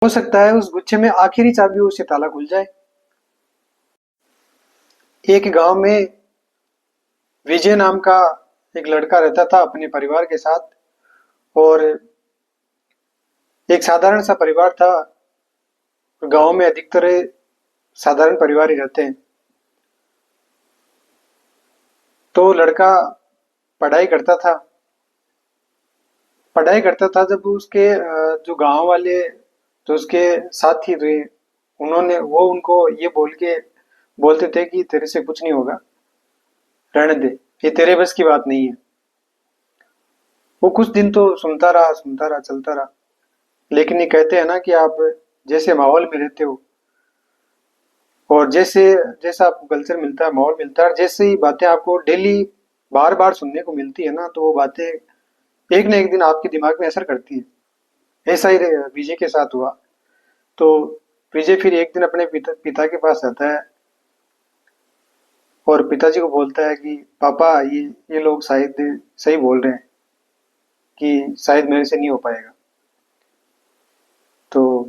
हो सकता है उस गुच्छे में आखिरी चाबी हो से ताला खुल जाए। एक गांव में विजय नाम का एक लड़का रहता था अपने परिवार के साथ। और एक साधारण सा परिवार था। गांव में अधिकतर साधारण परिवार ही रहते हैं। तो लड़का पढ़ाई करता था। पढ़ाई करता था जब उसके जो गांव वाले जो उसके साथी थे, उन्होंने वो उनको ये बोलते थे कि तेरे से कुछ नहीं होगा, रहने दे, ये तेरे बस की बात नहीं है। वो कुछ दिन तो सुनता रहा, चलता रहा। लेकिन ये कहते हैं ना कि आप जैसे माहौल में रहते हो और जैसा आपको कल्चर मिलता है, माहौल मिलता है, और जैसे ही बातें आपको डेली बार बार सुनने को मिलती है ना, तो वो बातें एक ना एक दिन आपके दिमाग में असर करती है। ऐसा ही विजय के साथ हुआ। तो विजय फिर एक दिन अपने पिता के पास जाता है और पिताजी को बोलता है कि पापा, ये लोग शायद सही बोल रहे हैं कि शायद मेरे से नहीं हो पाएगा। तो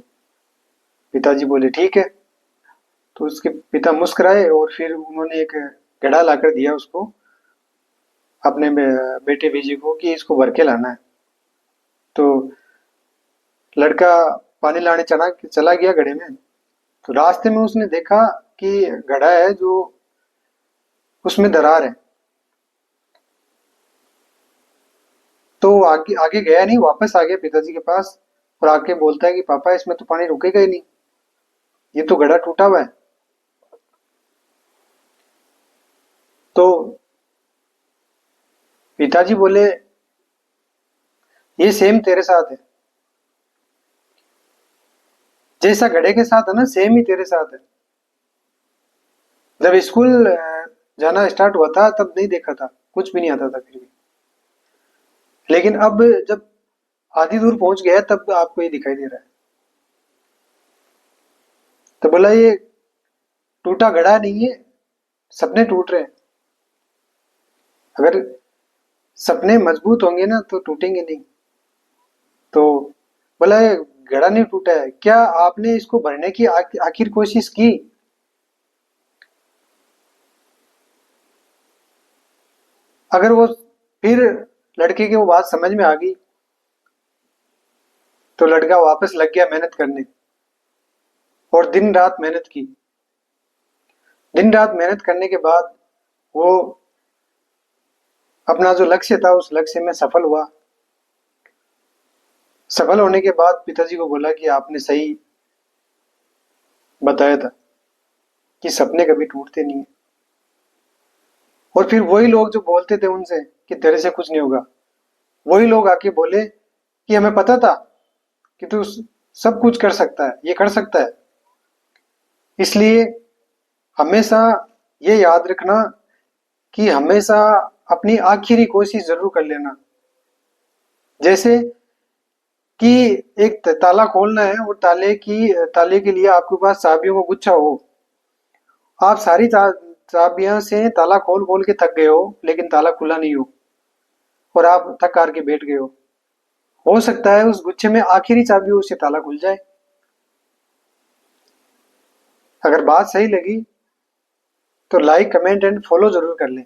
पिताजी बोले ठीक है। तो उसके पिता मुस्कुराए और फिर उन्होंने एक घड़ा लाकर दिया उसको, अपने बेटे विजय को, कि इसको भर के लाना है। तो लड़का पानी लाने चला गया घड़े में। तो रास्ते में उसने देखा कि घड़ा है जो उसमें दरार है। तो आगे आगे गया नहीं, वापस आ गया पिताजी के पास और आके बोलता है कि पापा, इसमें तो पानी रुकेगा ही नहीं, ये तो घड़ा टूटा हुआ है। तो पिताजी बोले ये सेम तेरे साथ है, जैसा घड़े के साथ है ना, सेम ही तेरे साथ है। जब स्कूल जाना स्टार्ट हुआ था तब नहीं देखा था, कुछ भी नहीं आता था फिर भी। लेकिन अब जब आधी दूर पहुंच गया है तब आपको ये दिखाई दे रहा है। तो बोला ये टूटा घड़ा नहीं है, सपने टूट रहे हैं। अगर सपने मजबूत होंगे ना तो टूटेंगे नहीं। तो बोला ये घड़ा नहीं टूटा है, क्या आपने इसको भरने की आखिर कोशिश की? अगर वो फिर लड़के की वो बात समझ में आ गई तो लड़का वापस लग गया मेहनत करने और दिन रात मेहनत की। दिन रात मेहनत करने के बाद वो अपना जो लक्ष्य था उस लक्ष्य में सफल हुआ। सफल होने के बाद पिताजी को बोला कि आपने सही बताया था कि सपने कभी टूटते नहीं है। और फिर वही लोग जो बोलते थे उनसे कि तेरे से कुछ नहीं होगा, वही लोग आके बोले कि हमें पता था कि तू सब कुछ कर सकता है, ये कर सकता है। इसलिए हमेशा ये याद रखना कि हमेशा अपनी आखिरी कोशिश जरूर कर लेना। जैसे कि एक ताला खोलना है और ताले के लिए आपके पास चाबियों का गुच्छा हो। आप सारी चाबियां से ताला खोल खोल के थक गए हो लेकिन ताला खुला नहीं हो और आप थक हार के बैठ गए हो सकता है उस गुच्छे में आखिरी चाबी हो से ताला खुल जाए। अगर बात सही लगी तो लाइक, कमेंट एंड फॉलो जरूर कर लें।